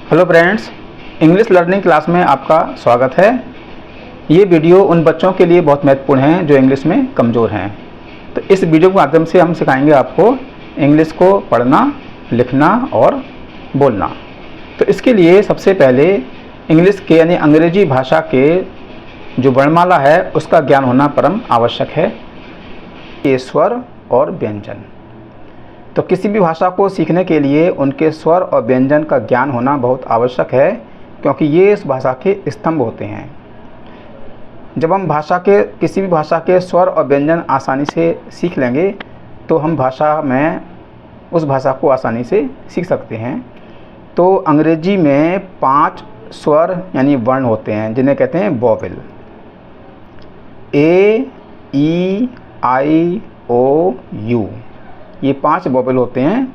Hello friends, English learning class में आपका स्वागत है। ये वीडियो उन बच्चों के लिए बहुत महत्वपूर्ण है जो इंग्लिश में कमज़ोर हैं। तो इस वीडियो के माध्यम से हम सिखाएंगे आपको इंग्लिश को पढ़ना, लिखना और बोलना। तो इसके लिए सबसे पहले इंग्लिश के यानी अंग्रेजी भाषा के जो वर्णमाला है उसका ज्ञान होना परम आवश्यक है। ये स्वर और व्यंजन, तो किसी भी भाषा को सीखने के लिए उनके स्वर और व्यंजन का ज्ञान होना बहुत आवश्यक है, क्योंकि ये इस भाषा के स्तंभ होते हैं। जब हम किसी भी भाषा के स्वर और व्यंजन आसानी से सीख लेंगे तो हम उस भाषा को आसानी से सीख सकते हैं। तो अंग्रेजी में 5 स्वर यानी वर्ण होते हैं जिन्हें कहते हैं vowel. A, E, I, O, you, ये 5 वोवेल होते हैं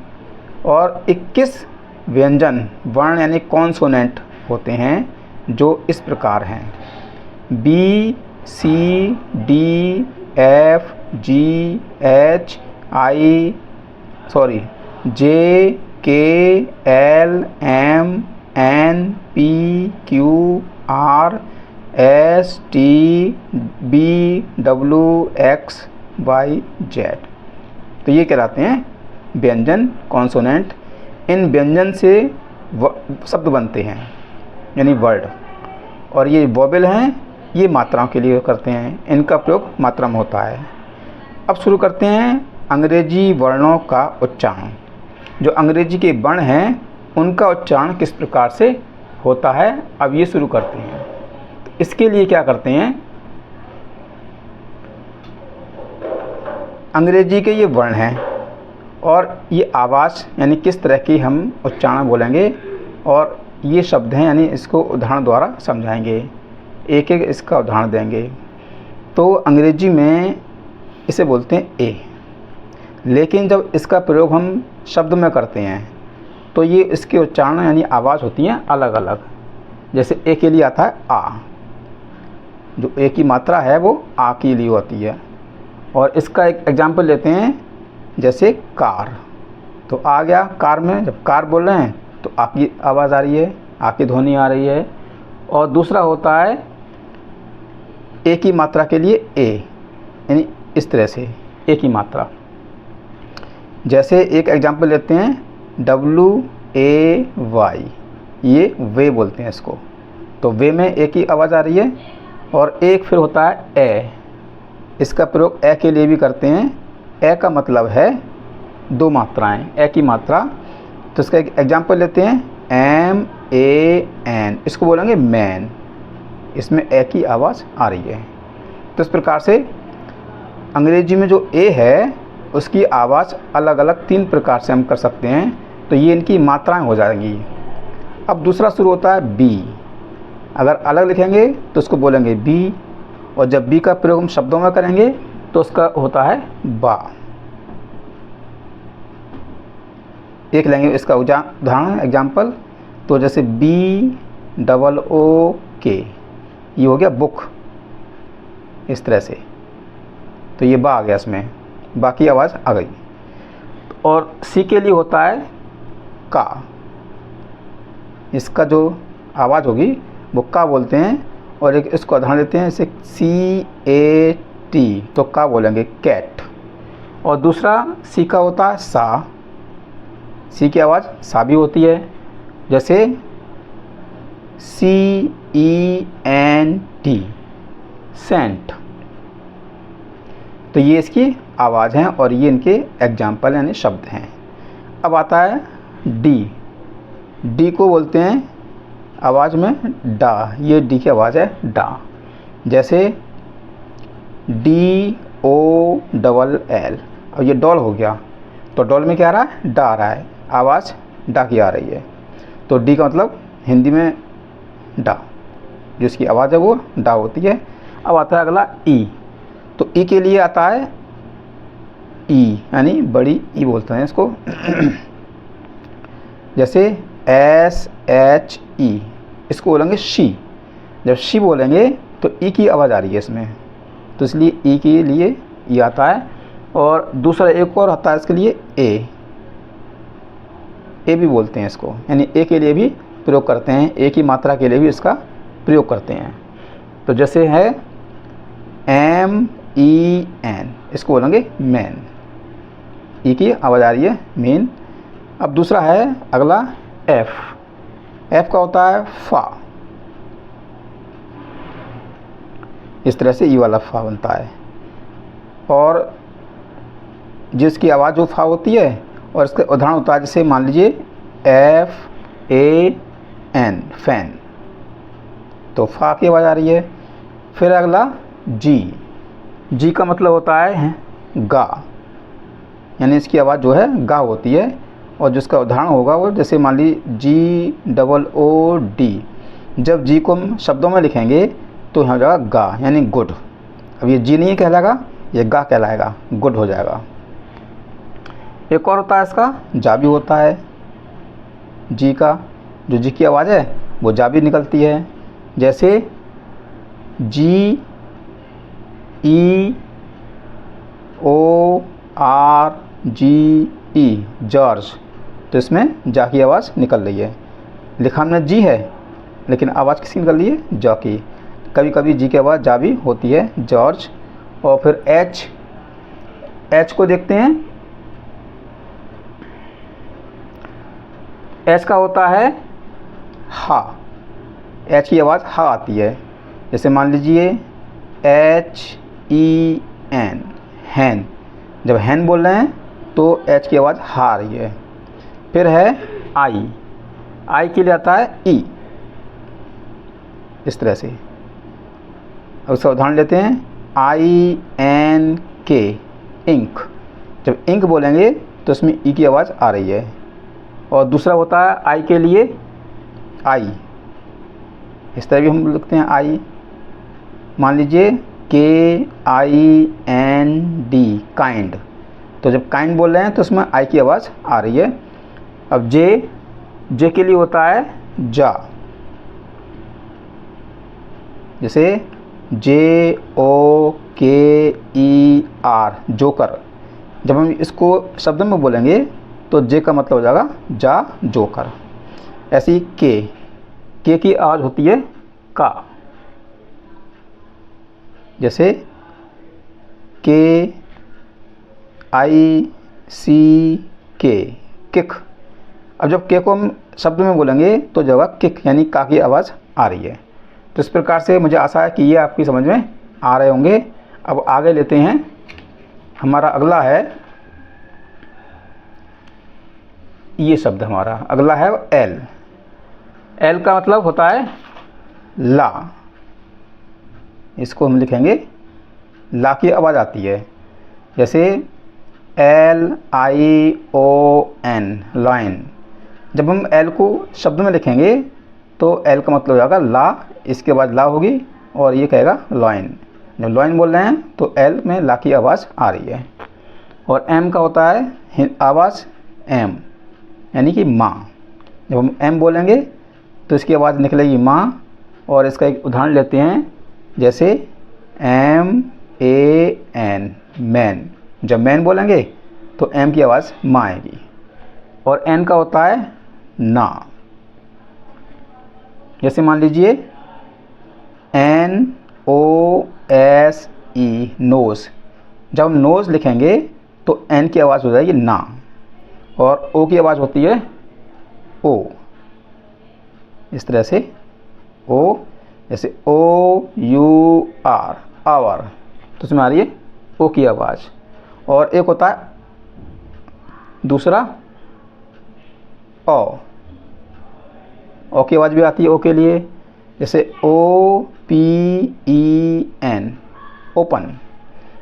और 21 व्यंजन वर्ण यानी कॉन्सोनेंट होते हैं जो इस प्रकार हैं: B, C, D, F, G, H, J, K, L, M, N, P, Q, R, S, T, B, W, X, Y, Z. तो ये कहलाते हैं व्यंजन, कॉन्सोनेंट। इन व्यंजन से शब्द बनते हैं यानी वर्ड, और ये वोवेल हैं, ये मात्राओं के लिए करते हैं, इनका प्रयोग मात्रा में होता है। अब शुरू करते हैं अंग्रेजी वर्णों का उच्चारण। जो अंग्रेजी के वर्ण हैं उनका उच्चारण किस प्रकार से होता है, अब ये शुरू करते हैं। तो इसके लिए क्या करते हैं, अंग्रेजी के ये वर्ण हैं और ये आवाज़ यानी किस तरह की हम उच्चारण बोलेंगे, और ये शब्द हैं यानी इसको उदाहरण द्वारा समझाएंगे, एक एक इसका उदाहरण देंगे। तो अंग्रेजी में इसे बोलते हैं ए, लेकिन जब इसका प्रयोग हम शब्द में करते हैं तो ये इसके उच्चारण यानी आवाज़ होती हैं अलग अलग। जैसे ए के लिए आता है आ, जो ए की मात्रा है वो आ के लिए होती है। और इसका एक एग्जाम्पल लेते हैं, जैसे कार, तो आ गया कार में, जब कार बोल रहे हैं तो आ की आवाज़ आ रही है, आ की ध्वनि आ रही है। और दूसरा होता है ए की मात्रा के लिए ए, यानी इस तरह से ए की मात्रा। जैसे एक एग्जाम्पल लेते हैं WAY, ये वे बोलते हैं इसको, तो वे में ए की आवाज़ आ रही है। और एक फिर होता है ए, इसका प्रयोग ए के लिए भी करते हैं। ए का मतलब है 2 मात्राएं, ए की मात्रा। तो इसका एक एग्जाम्पल लेते हैं MAN, इसको बोलेंगे मैन, इसमें ए की आवाज़ आ रही है। तो इस प्रकार से अंग्रेजी में जो ए है उसकी आवाज़ अलग अलग 3 प्रकार से हम कर सकते हैं। तो ये इनकी मात्राएं हो जाएंगी। अब दूसरा शुरू होता है बी, अगर अलग लिखेंगे तो उसको बोलेंगे बी, और जब बी का प्रयोग हम शब्दों में करेंगे तो उसका होता है बा। एक लेंगे इसका उदाहरण एग्जाम्पल, तो जैसे BOOK, ये हो गया बुक, इस तरह से। तो ये बा आ गया, इसमें बा की आवाज़ आ गई। और सी के लिए होता है का, इसका जो आवाज़ होगी वो का बोलते हैं। और एक इसको उदाहरण देते हैं, जैसे CAT, तो का बोलेंगे कैट। और दूसरा सी का होता है सा, सी की आवाज़ सा भी होती है, जैसे CENT, सेंट। तो ये इसकी आवाज़ हैं और ये इनके एग्जाम्पल यानी शब्द हैं। अब आता है डी, डी को बोलते हैं आवाज़ में डा, ये डी की आवाज़ है डा। जैसे DOLL, अब ये डॉल हो गया, तो डॉल में क्या आ रहा है, डा आ रहा है, आवाज़ डा की आ रही है। तो डी का मतलब हिंदी में डा, जिसकी आवाज़ है वो डा होती है। अब आता है अगला ई, तो ई के लिए आता है ई, यानी बड़ी ई बोलते हैं इसको। जैसे SHE, इसको बोलेंगे शी, जब शी बोलेंगे तो ई की आवाज़ आ रही है इसमें, तो इसलिए ई के लिए ई आता है। और दूसरा एक और आता है इसके लिए ए भी बोलते हैं इसको, यानी ए के लिए भी प्रयोग करते हैं, एक ही मात्रा के लिए भी इसका प्रयोग करते हैं। तो जैसे है MEN, इसको बोलेंगे मैन, ई की आवाज़ आ रही है मेन। अब दूसरा है अगला F का होता है फा, इस तरह से ई वाला फा बनता है। और जिसकी आवाज़ जो फा होती है और इसका उदाहरण होता है, जैसे मान लीजिए FAN फैन, तो फा की आवाज़ आ रही है। फिर अगला जी का मतलब होता है गा, यानी इसकी आवाज़ जो है गा होती है। और जिसका उदाहरण होगा वो, जैसे मान लीजिए GOOD, जब जी को हम शब्दों में लिखेंगे तो यहाँ हो जाएगा गा, यानी गुड। अब ये जी नहीं कहलाएगा, ये गा कहलाएगा, गुड हो जाएगा। एक और होता है इसका जा भी होता है, जी का, जो जी की आवाज़ है वो जा भी निकलती है। जैसे GEORGE, जॉर्ज, तो इसमें जा की आवाज़ निकल रही है। लिखा हमने जी है लेकिन आवाज़ किसकी निकल रही है, जा की। कभी कभी जी की आवाज़ जा भी होती है, जॉर्ज। और फिर एच को देखते हैं। एच का होता है हा, एच की आवाज़ हा आती है। जैसे मान लीजिए HEN हैन, जब हैन बोल रहे हैं तो एच की आवाज़ हा आ रही है। फिर है आई के लिए आता है ई, इस तरह से। अब उसका उदाहरण लेते हैं INK इंक, जब इंक बोलेंगे तो इसमें ई की आवाज़ आ रही है। और दूसरा होता है आई के लिए आई, इस तरह भी हम लिखते हैं आई। मान लीजिए KIND काइंड, तो जब काइंड बोल रहे हैं तो उसमें आई की आवाज़ आ रही है। अब जे के लिए होता है जा, जैसे JOKER जोकर, जब हम इसको शब्द में बोलेंगे तो जे का मतलब हो जाएगा जा, जोकर। ऐसी के की आवाज़ होती है का, जैसे KICK किक। अब जब के को हम शब्द में बोलेंगे तो जब किक यानी का की आवाज़ आ रही है। तो इस प्रकार से मुझे आशा है कि ये आपकी समझ में आ रहे होंगे। अब आगे लेते हैं, हमारा अगला है ये शब्द, हमारा अगला है एल का मतलब होता है ला, इसको हम लिखेंगे ला की आवाज़ आती है। जैसे LION लाइन, जब हम एल को शब्द में लिखेंगे तो एल का मतलब हो जाएगा ला, इसके बाद ला होगी और ये कहेगा लॉइन। जब लॉइन बोल रहे हैं तो एल में ला की आवाज़ आ रही है। और एम का होता है आवाज़ एम, यानी कि माँ। जब हम एम बोलेंगे तो इसकी आवाज़ निकलेगी माँ। और इसका एक उदाहरण लेते हैं, जैसे MAN मैन, जब मैन बोलेंगे तो एम की आवाज़ माँ आएगी। और एन का होता है ना, जैसे मान लीजिए NOSE नोज़, जब हम नोज़ लिखेंगे तो एन की आवाज़ हो जाएगी ना, और ओ की आवाज़ होती है ओ, इस तरह से ओ, जैसे OUR आवर, तो उसमें आ रही है ओ की आवाज़। और एक होता है दूसरा ओ की आवाज़ भी आती है ओ के लिए, जैसे OPEN ओपन।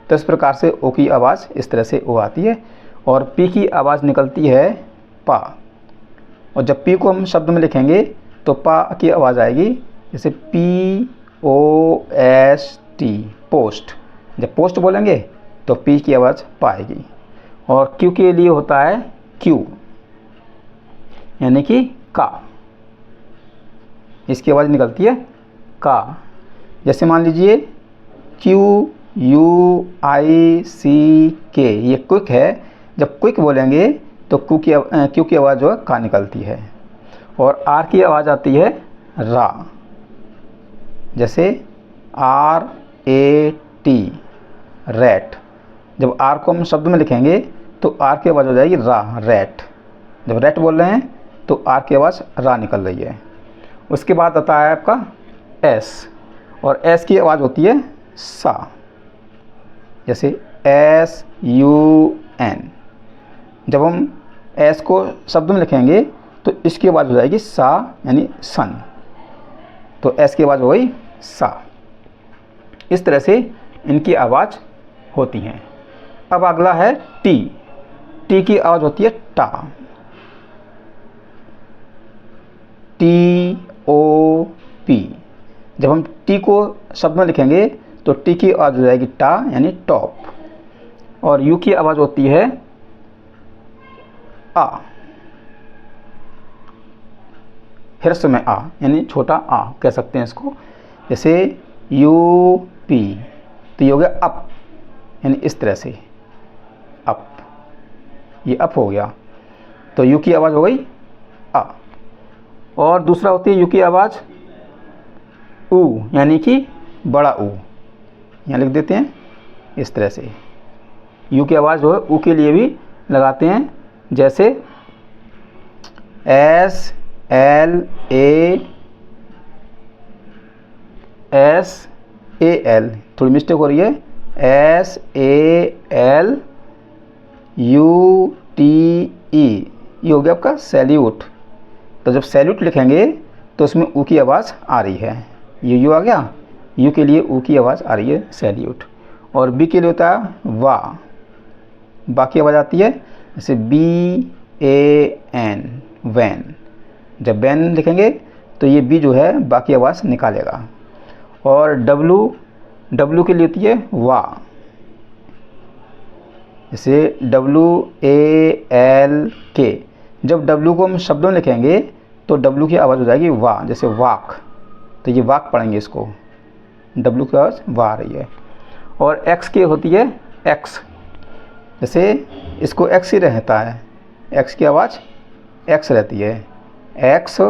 तो इस प्रकार से ओ की आवाज़ इस तरह से ओ आती है। और पी की आवाज़ निकलती है पा, और जब पी को हम शब्द में लिखेंगे तो पा की आवाज़ आएगी, जैसे POST पोस्ट, जब पोस्ट बोलेंगे तो पी की आवाज़ पाएगी। और क्यू के लिए होता है क्यू, यानी कि का, इसकी आवाज़ निकलती है का। जैसे मान लीजिए QUICK, ये क्विक है, जब क्विक बोलेंगे तो क्यू की आवाज़ जो है का निकलती है। और आर की आवाज़ आती है रा, जैसे आर ए टी रैट। जब आर को हम शब्द में लिखेंगे तो आर की आवाज़ हो जाएगी रा, रैट। जब रैट बोल रहे हैं तो आर की आवाज़ रा निकल रही है। उसके बाद आता है आपका एस, और एस की आवाज़ होती है सा, जैसे एस यू एन। जब हम एस को शब्द में लिखेंगे तो इसकी आवाज़ हो जाएगी सा, यानी सन। तो एस की आवाज़ हो गई सा। इस तरह से इनकी आवाज़ होती हैं। अब अगला है टी। टी की आवाज़ होती है टा, टी ओ पी। जब हम टी को शब्द में लिखेंगे तो टी की आवाज़ हो जाएगी टा, यानी टॉप। और यू की आवाज़ होती है आ, ह्रस्व में आ, यानी छोटा आ कह सकते हैं इसको। जैसे यू पी, तो ये हो गया अप, यानी इस तरह से अप, ये अप हो गया। तो यू की आवाज़ हो गई आ। और दूसरा होती है यू की आवाज़ ऊ, यानी कि बड़ा ऊ, यहाँ लिख देते हैं इस तरह से। यू की आवाज़ जो है ऊ के लिए भी लगाते हैं, जैसे S L A S A L, थोड़ी मिस्टेक हो रही है, S A L U T E, ये हो गया आपका सैल्यूट। तो जब सैल्यूट लिखेंगे तो उसमें ऊ की आवाज़ आ रही है, ये यू आ गया, यू के लिए ऊ की आवाज़ आ रही है सैल्यूट। और बी के लिए होता है वाह, बाकी आवाज़ आती है जैसे बी ए एन, वैन। जब वैन लिखेंगे तो ये बी जो है बाकी आवाज़ निकालेगा। और डब्लू, डब्लू के लिए होती है वाह, जैसे डब्लू ए एल के। जब डब्लू को हम शब्दों में लिखेंगे तो डब्लू की आवाज़ हो जाएगी वाह, जैसे वाक। तो ये वाक पढ़ेंगे इसको, डब्लू की आवाज़ वाह आ रही है। और एक्स की होती है एक्स, जैसे इसको एक्स ही रहता है, एक्स की आवाज़ एक्स रहती है, X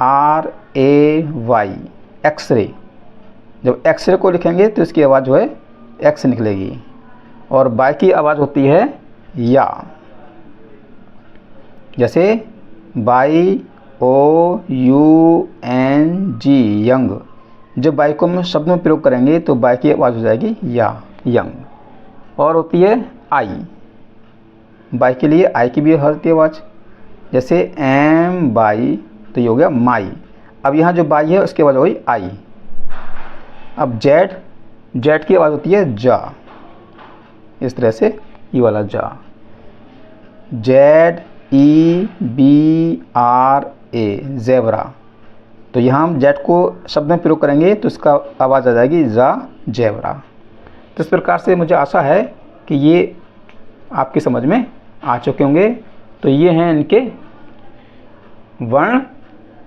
R A Y, x-ray. जब एक्सरे को लिखेंगे तो इसकी आवाज़ जो है एक्स निकलेगी। और बाई की आवाज़ होती है या, जैसे Y O U N G, young. जब बाई को हम शब्द में प्रयोग करेंगे तो बाई की आवाज़ हो जाएगी या, यंग। और होती है आई, बाई के लिए आई की भी होती है आवाज़, जैसे एम बाई, तो ये हो गया माई। अब यहाँ जो बाई है उसकी आवाज़ हो गई आई। अब जेड, जेड की आवाज़ होती है जा, इस तरह से ये वाला जा, Z E B R A, zebra. तो यहाँ हम जेड को शब्द में प्रयोग करेंगे तो इसका आवाज़ आ जाएगी जा, ज़ेबरा। तो इस प्रकार से मुझे आशा है कि ये आपकी समझ में आ चुके होंगे। तो ये हैं इनके वर्ण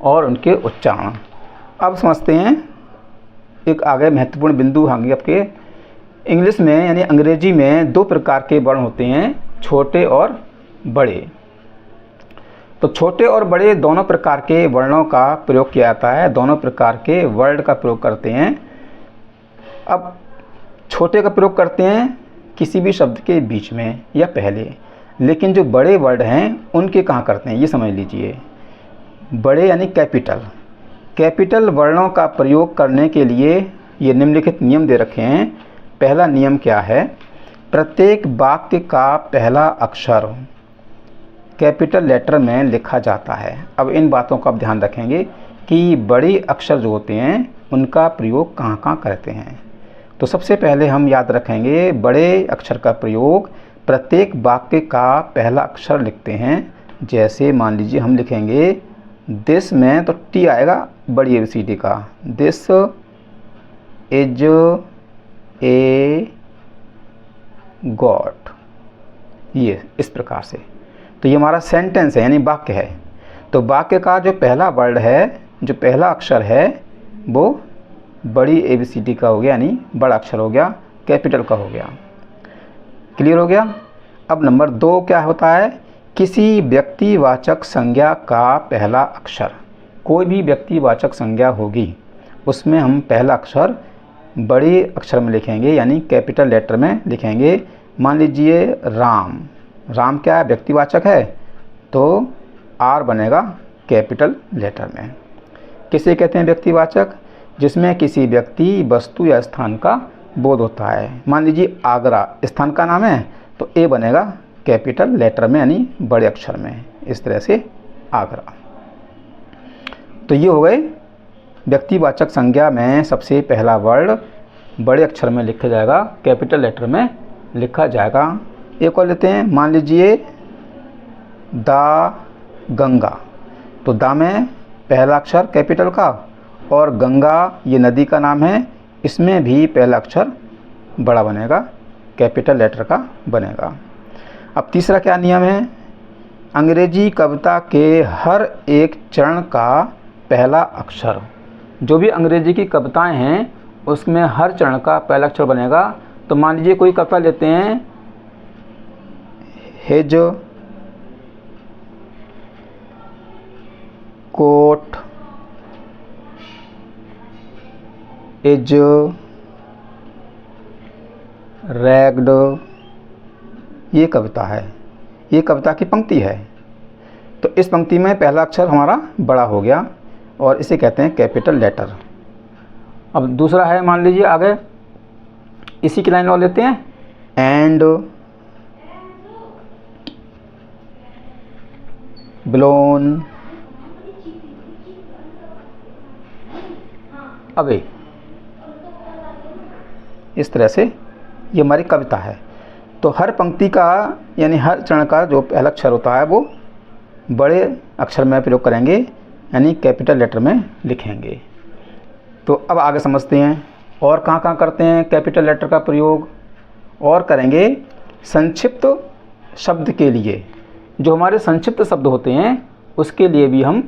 और उनके उच्चारण। अब समझते हैं एक आगे महत्वपूर्ण बिंदु होंगे आपके। इंग्लिश में यानी अंग्रेजी में दो प्रकार के वर्ण होते हैं, छोटे और बड़े। तो छोटे और बड़े दोनों प्रकार के वर्णों का प्रयोग किया जाता है, दोनों प्रकार के वर्ड का प्रयोग करते हैं। अब छोटे का प्रयोग करते हैं किसी भी शब्द के बीच में या पहले, लेकिन जो बड़े वर्ड हैं उनके कहाँ करते हैं ये समझ लीजिए। बड़े यानी कैपिटल, कैपिटल वर्णों का प्रयोग करने के लिए ये निम्नलिखित नियम दे रखे हैं। पहला नियम क्या है, प्रत्येक वाक्य का पहला अक्षर कैपिटल लेटर में लिखा जाता है। अब इन बातों का आप ध्यान रखेंगे कि बड़े अक्षर जो होते हैं उनका प्रयोग कहाँ कहाँ करते हैं। तो सबसे पहले हम याद रखेंगे बड़े अक्षर का प्रयोग प्रत्येक वाक्य का पहला अक्षर लिखते हैं। जैसे मान लीजिए हम लिखेंगे दिस में, तो टी आएगा बड़ी ABCD का, दिस इज ए गॉड, ये इस प्रकार से। तो ये हमारा सेंटेंस है यानी वाक्य है। तो वाक्य का जो पहला वर्ड है, जो पहला अक्षर है, वो बड़ी ABCD का हो गया, यानी बड़ा अक्षर हो गया, कैपिटल का हो गया। क्लियर हो गया। अब नंबर 2 क्या होता है किसी व्यक्तिवाचक संज्ञा का पहला अक्षर, कोई भी व्यक्तिवाचक संज्ञा होगी उसमें हम पहला अक्षर बड़े अक्षर में लिखेंगे, यानी कैपिटल लेटर में लिखेंगे। मान लीजिए राम, राम क्या है, व्यक्तिवाचक है, तो आर बनेगा कैपिटल लेटर में। किसे कहते हैं व्यक्तिवाचक? जिसमें किसी व्यक्ति, वस्तु या स्थान का बोध होता है। मान लीजिए आगरा स्थान का नाम है, तो ए बनेगा कैपिटल लेटर में यानी बड़े अक्षर में, इस तरह से आगरा। तो ये हो गए व्यक्तिवाचक संज्ञा में सबसे पहला वर्ड बड़े अक्षर में लिखा जाएगा, कैपिटल लेटर में लिखा जाएगा। एक और लेते हैं, मान लीजिए दा गंगा, तो दा में पहला अक्षर कैपिटल का, और गंगा ये नदी का नाम है, इसमें भी पहला अक्षर बड़ा बनेगा, कैपिटल लेटर का बनेगा। अब तीसरा क्या नियम है? अंग्रेजी कविता के हर एक चरण का पहला अक्षर, जो भी अंग्रेजी की कविताएं हैं उसमें हर चरण का पहला अक्षर बनेगा। तो मान लीजिए कोई कविता लेते हैं, हिज कोट इज रैग्ड, ये कविता है, ये कविता की पंक्ति है। तो इस पंक्ति में पहला अक्षर हमारा बड़ा हो गया और इसे कहते हैं कैपिटल लेटर। अब दूसरा है, मान लीजिए आगे इसी की लाइन और लेते हैं, एंड ब्लोन अवे, इस तरह से ये हमारी कविता है। तो हर पंक्ति का यानी हर चरण का जो पहला अक्षर होता है वो बड़े अक्षर में प्रयोग करेंगे, यानी कैपिटल लेटर में लिखेंगे। तो अब आगे समझते हैं और कहाँ कहाँ करते हैं कैपिटल लेटर का प्रयोग। और करेंगे संक्षिप्त शब्द के लिए, जो हमारे संक्षिप्त शब्द होते हैं उसके लिए भी हम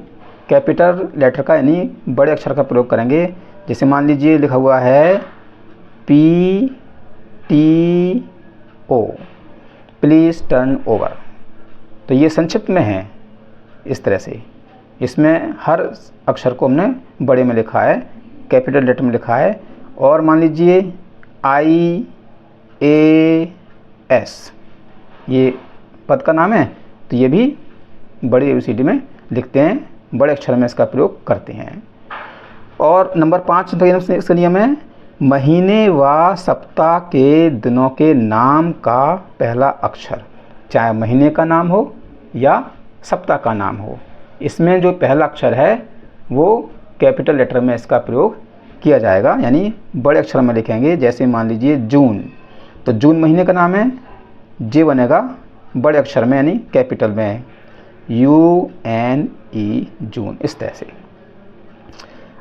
कैपिटल लेटर का यानी बड़े अक्षर का प्रयोग करेंगे। जैसे मान लीजिए लिखा हुआ है PTO, प्लीज़ टर्न ओवर, तो ये संक्षिप्त में है इस तरह से। इसमें हर अक्षर को हमने बड़े में लिखा है, कैपिटल लेटर में लिखा है। और मान लीजिए IAS, ये पद का नाम है, तो ये भी बड़ी ABCD में लिखते हैं, बड़े अक्षर में इसका प्रयोग करते हैं। और नंबर 5 इसका नियम है, महीने व सप्ताह के दिनों के नाम का पहला अक्षर, चाहे महीने का नाम हो या सप्ताह का नाम हो, इसमें जो पहला अक्षर है वो कैपिटल लेटर में इसका प्रयोग किया जाएगा, यानी बड़े अक्षर में लिखेंगे। जैसे मान लीजिए जून, तो जून महीने का नाम है, जे बनेगा बड़े अक्षर में यानी कैपिटल में, UNE जून, इस तरह से।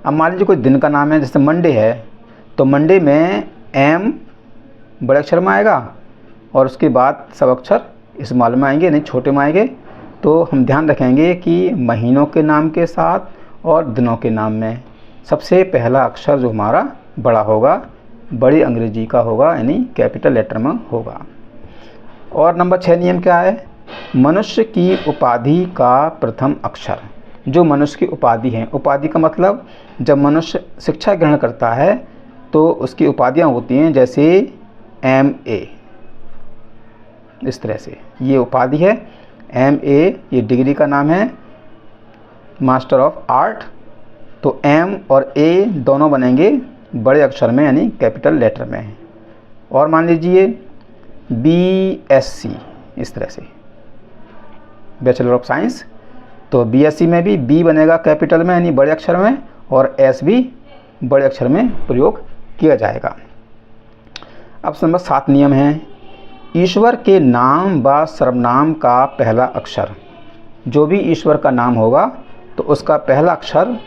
अब मान लीजिए कोई दिन का नाम है, जैसे मंडे है, तो मंडे में M बड़े अक्षर में आएगा और उसके बाद सब अक्षर स्मॉल में आएंगे, नहीं छोटे में आएंगे। तो हम ध्यान रखेंगे कि महीनों के नाम के साथ और दिनों के नाम में सबसे पहला अक्षर जो हमारा बड़ा होगा, बड़ी अंग्रेजी का होगा, यानी कैपिटल लेटर में होगा। और नंबर 6 नियम क्या है? मनुष्य की उपाधि का प्रथम अक्षर, जो मनुष्य की उपाधि है, उपाधि का मतलब जब मनुष्य शिक्षा ग्रहण करता है तो उसकी उपाधियाँ होती हैं, जैसे MA, इस तरह से ये उपाधि है। MA ये डिग्री का नाम है, मास्टर ऑफ आर्ट। तो M और A दोनों बनेंगे बड़े अक्षर में यानी कैपिटल लेटर में। और मान लीजिए BSc, इस तरह से बैचलर ऑफ साइंस, तो BSc में भी B बनेगा कैपिटल में यानी बड़े अक्षर में, और S भी बड़े अक्षर में प्रयोग किया जाएगा। अब नंबर 7 नियम है, ईश्वर के नाम व सर्वनाम का पहला अक्षर, जो भी ईश्वर का नाम होगा तो उसका पहला अक्षर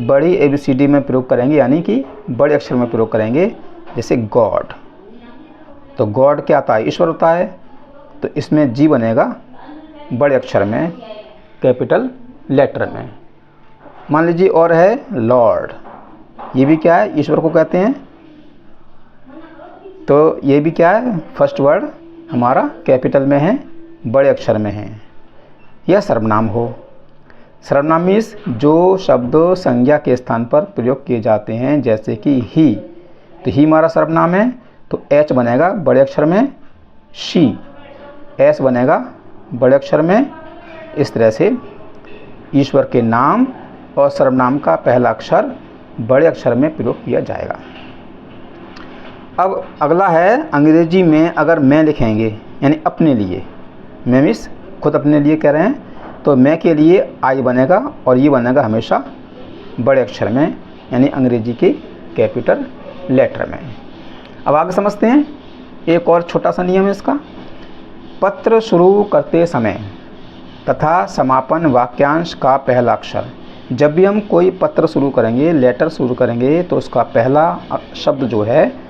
बड़ी ABCD में प्रयोग करेंगे, यानी कि बड़े अक्षर में प्रयोग करेंगे। जैसे गॉड, तो गॉड क्या आता है? ईश्वर होता है, तो इसमें G बनेगा बड़े अक्षर में कैपिटल लेटर में। मान लीजिए और है लॉर्ड, ये भी क्या है? ईश्वर को कहते हैं, तो ये भी क्या है? फर्स्ट वर्ड हमारा कैपिटल में है, बड़े अक्षर में है। या सर्वनाम हो। सर्वनाम मीन्स जो शब्द संज्ञा के स्थान पर प्रयोग किए जाते हैं, जैसे कि ही, तो ही हमारा सर्वनाम है, तो एच बनेगा बड़े अक्षर में, शी एस बनेगा बड़े अक्षर में। इस तरह से ईश्वर के नाम और सर्वनाम का पहला अक्षर बड़े अक्षर में प्रयोग किया जाएगा। अब अगला है अंग्रेजी में अगर मैं लिखेंगे यानी अपने लिए, मैं मीन्स खुद अपने लिए कह रहे हैं, तो मैं के लिए आई बनेगा और ये बनेगा हमेशा बड़े अक्षर में यानी अंग्रेजी के कैपिटल लेटर में। अब आगे समझते हैं, एक और छोटा सा नियम है इसका। पत्र शुरू करते समय तथा समापन वाक्यांश का पहला अक्षर, जब भी हम कोई पत्र शुरू करेंगे, लेटर शुरू करेंगे, तो उसका पहला शब्द जो है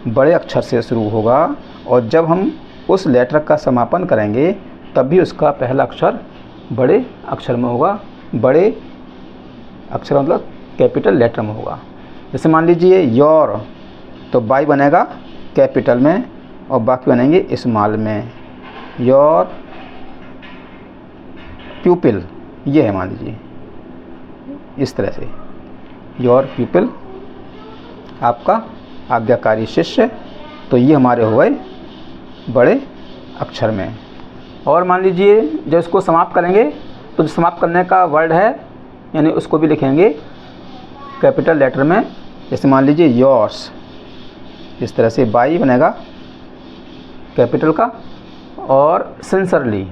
बड़े अक्षर से शुरू होगा, और जब हम उस लेटर का समापन करेंगे तब भी उसका पहला अक्षर बड़े अक्षर में होगा। बड़े अक्षर मतलब कैपिटल लेटर में होगा। जैसे मान लीजिए योर, तो बाई बनेगा कैपिटल में और बाकी बनेंगे स्मॉल में। योर प्यूपिल, ये है मान लीजिए इस तरह से, योर प्यूपिल आपका आज्ञाकारी शिष्य, तो ये हमारे हो गए बड़े अक्षर में। और मान लीजिए जब इसको समाप्त करेंगे तो जो समाप्त करने का वर्ड है यानी उसको भी लिखेंगे कैपिटल लेटर में। जैसे मान लीजिए योर्स, इस तरह से बाई बनेगा कैपिटल का, और सिंसरली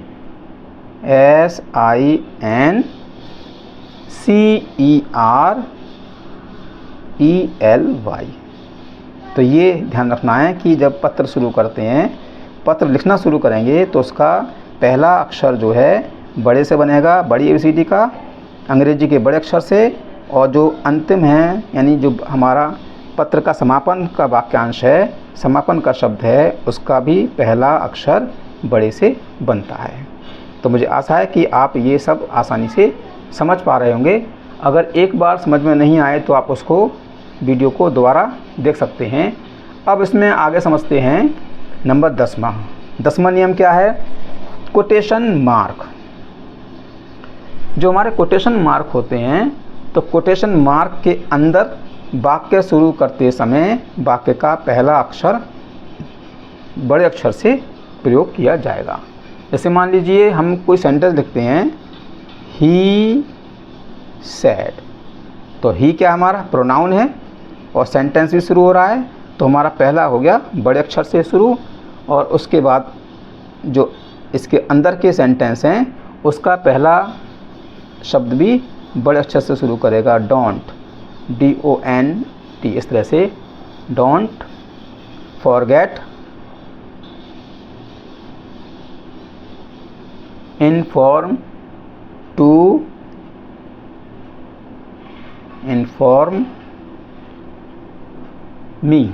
SINCERELY। तो ये ध्यान रखना है कि जब पत्र शुरू करते हैं, पत्र लिखना शुरू करेंगे, तो उसका पहला अक्षर जो है बड़े से बनेगा, बड़ी ABCD का अंग्रेजी के बड़े अक्षर से, और जो अंतिम है यानी जो हमारा पत्र का समापन का वाक्यांश है, समापन का शब्द है, उसका भी पहला अक्षर बड़े से बनता है। तो मुझे आशा है कि आप ये सब आसानी से समझ पा रहे होंगे। अगर एक बार समझ में नहीं आए तो आप उसको वीडियो को दोबारा देख सकते हैं। अब इसमें आगे समझते हैं नंबर 10वां नियम क्या है। Quotation mark. जो हमारे कोटेशन मार्क होते हैं, तो कोटेशन मार्क के अंदर वाक्य शुरू करते समय वाक्य का पहला अक्षर बड़े अक्षर से प्रयोग किया जाएगा। जैसे मान लीजिए हम कोई सेंटेंस लिखते हैं, ही सेड, तो ही क्या हमारा प्रोनाउन है और सेंटेंस भी शुरू हो रहा है, तो हमारा पहला हो गया बड़े अक्षर से शुरू, और उसके बाद जो इसके अंदर के सेंटेंस हैं उसका पहला शब्द भी बड़े अक्षर से शुरू करेगा। डोंट, DONT, इस तरह से don't forget inform to inform me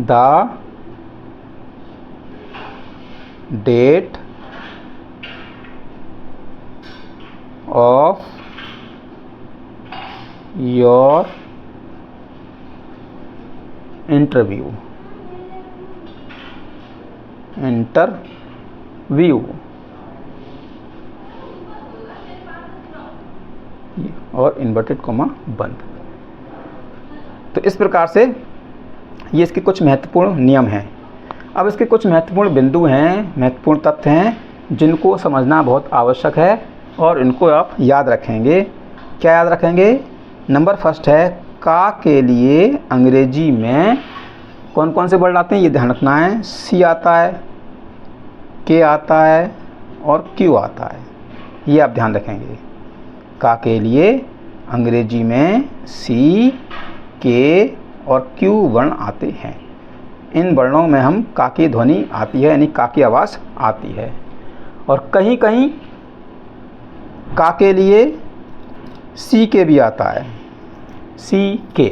the date of your interview। और इन्वर्टेड कॉमा बंद। तो इस प्रकार से ये इसके कुछ महत्वपूर्ण नियम हैं। अब इसके कुछ महत्वपूर्ण बिंदु हैं, महत्वपूर्ण तथ्य हैं, जिनको समझना बहुत आवश्यक है और इनको आप याद रखेंगे। क्या याद रखेंगे? नंबर फर्स्ट है, का के लिए अंग्रेजी में कौन कौन से वर्ड आते हैं ये ध्यान रखना है। सी आता है, के आता है और क्यू आता है, ये आप ध्यान रखेंगे। का के लिए अंग्रेजी में सी, के और क्यू वर्ण आते हैं। इन वर्णों में हम का की ध्वनि आती है, यानी का की आवाज़ आती है। और कहीं कहीं का के लिए सी के भी आता है। सी के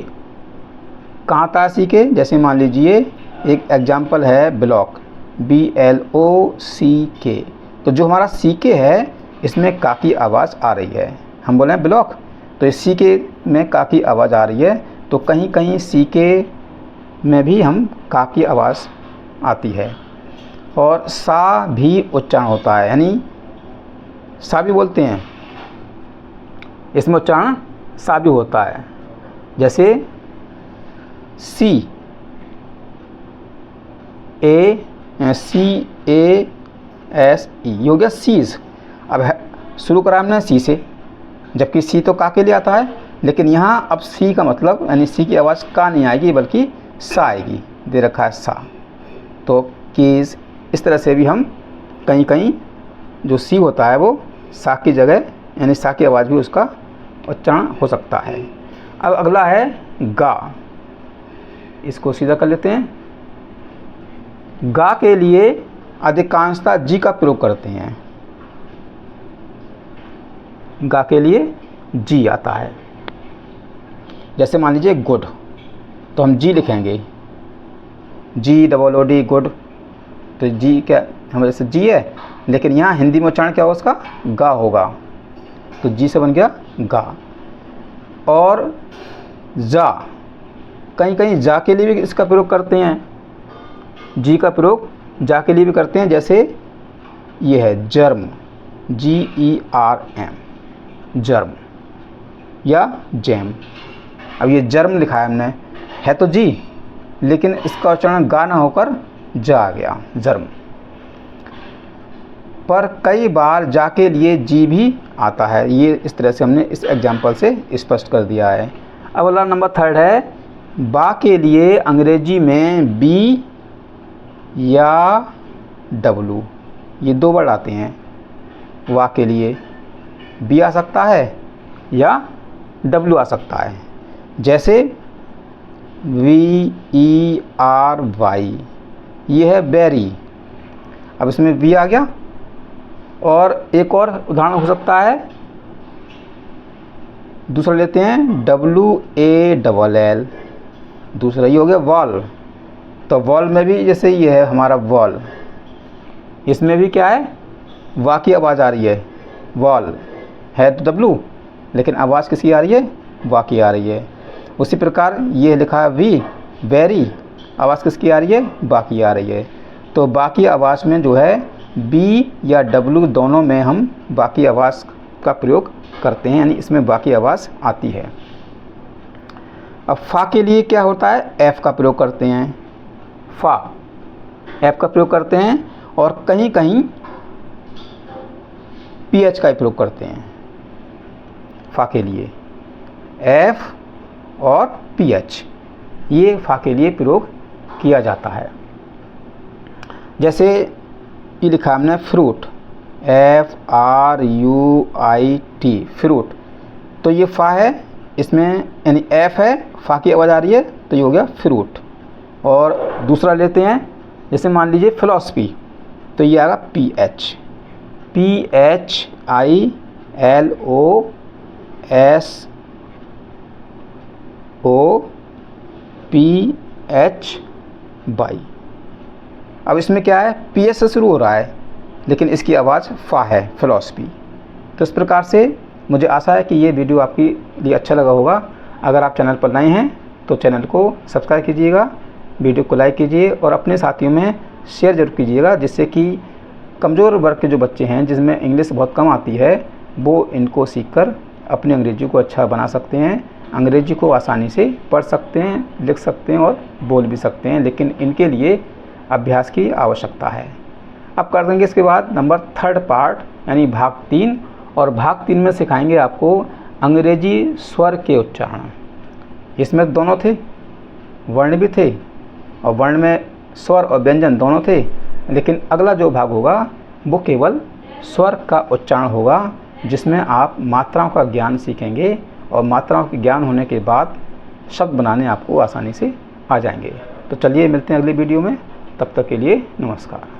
कहाँ आता है? सी के, जैसे मान लीजिए एक एग्जाम्पल है ब्लॉक, BLOCK, तो जो हमारा सी के है इसमें का की आवाज़ आ रही है। हम बोले ब्लॉक, तो इस सी के में का की आवाज़ आ रही है, तो कहीं कहीं सी के में भी हम का की आवाज़ आती है। और सा भी उच्चारण होता है, यानी सा भी बोलते हैं, इसमें उच्चारण सा भी होता है। जैसे सी ए एस ई, ये हो गया सीज। अब शुरू करा हमने सी से, जबकि सी तो का के लिए आता है, लेकिन यहाँ अब सी का मतलब यानी सी की आवाज़ का नहीं आएगी बल्कि सा आएगी, दे रखा है सा। तो कीज, इस तरह से भी हम कहीं कहीं जो सी होता है वो सा की जगह यानी सा की आवाज़ भी उसका उच्चारण हो सकता है। अब अगला है गा, इसको सीधा कर लेते हैं। गा के लिए अधिकांशतः जी का प्रयोग करते हैं, गा के लिए जी आता है। जैसे मान लीजिए गुड, तो हम जी लिखेंगे, जी डबल ओ डी गुड, तो जी क्या हमारे से जी है, लेकिन यहाँ हिंदी में उच्चारण क्या होगा उसका, गा होगा, तो जी से बन गया गा। और जा, कहीं कहीं जा के लिए भी इसका प्रयोग करते हैं, जी का प्रयोग जा के लिए भी करते हैं। जैसे ये है जर्म, GERM, जर्म या जैम। अब ये जर्म लिखा है हमने, है तो जी, लेकिन इसका उच्चारण गा ना होकर जा आ गया, जर्म। पर कई बार जा के लिए जी भी आता है, ये इस तरह से हमने इस एग्जाम्पल से स्पष्ट कर दिया है। अब अगला नंबर 3 है, बा के लिए अंग्रेजी में बी या डब्लू, ये 2 वर्ड आते हैं। वा के लिए बी आ सकता है या डब्लू आ सकता है। जैसे VERY, ये है बेरी, अब इसमें वी आ गया। और एक और उदाहरण हो सकता है, दूसरा लेते हैं WALL, दूसरा ये हो गया वॉल। तो वॉल में भी जैसे ये है हमारा वॉल, इसमें भी क्या है, वा की आवाज़ आ रही है, वॉल है तो डब्लू, लेकिन आवाज़ किसकी आ रही है, वा की आ रही है। उसी प्रकार ये लिखा है वी वेरी, आवाज़ किसकी आ रही है, बा की आ रही है। तो बाकी आवाज़ में जो है बी या डब्लू दोनों में हम बाकी आवाज़ का प्रयोग करते हैं, यानी इसमें बाकी आवाज़ आती है। अब फा के लिए क्या होता है, एफ़ का प्रयोग करते हैं, फा एफ़ का प्रयोग करते हैं। और कहीं कहीं PH का प्रयोग करते हैं फा के लिए, एफ और PH, ये फा के लिए प्रयोग किया जाता है। जैसे ये लिखा हमने फ्रूट, FRUIT, फ्रूट, तो ये फा है, इसमें यानी एफ है, फा की आवाज़ आ रही है, तो ये हो गया फ्रूट। और दूसरा लेते हैं, जैसे मान लीजिए फिलॉसफी, तो ये आएगा PH, PHILOSOPHY। अब इसमें क्या है, PS से शुरू हो रहा है, लेकिन इसकी आवाज़ फा है, फिलॉसफी। तो इस प्रकार से मुझे आशा है कि ये वीडियो आपके लिए अच्छा लगा होगा। अगर आप चैनल पर नए हैं तो चैनल को सब्सक्राइब कीजिएगा, वीडियो को लाइक कीजिए और अपने साथियों में शेयर जरूर कीजिएगा, जिससे कि कमज़ोर वर्ग के जो बच्चे हैं जिसमें इंग्लिश बहुत कम आती है, वो इनको सीखकर अपनी अंग्रेजी को अच्छा बना सकते हैं, अंग्रेजी को आसानी से पढ़ सकते हैं, लिख सकते हैं और बोल भी सकते हैं, लेकिन इनके लिए अभ्यास की आवश्यकता है। अब कर देंगे इसके बाद नंबर 3 पार्ट, यानी भाग 3, और भाग 3 में सिखाएंगे आपको अंग्रेजी स्वर के उच्चारण। इसमें दोनों थे, वर्ण भी थे, और वर्ण में स्वर और व्यंजन दोनों थे, लेकिन अगला जो भाग होगा वो केवल स्वर का उच्चारण होगा, जिसमें आप मात्राओं का ज्ञान सीखेंगे, और मात्राओं के ज्ञान होने के बाद शब्द बनाने आपको आसानी से आ जाएंगे। तो चलिए मिलते हैं अगली वीडियो में, तब तक के लिए नमस्कार।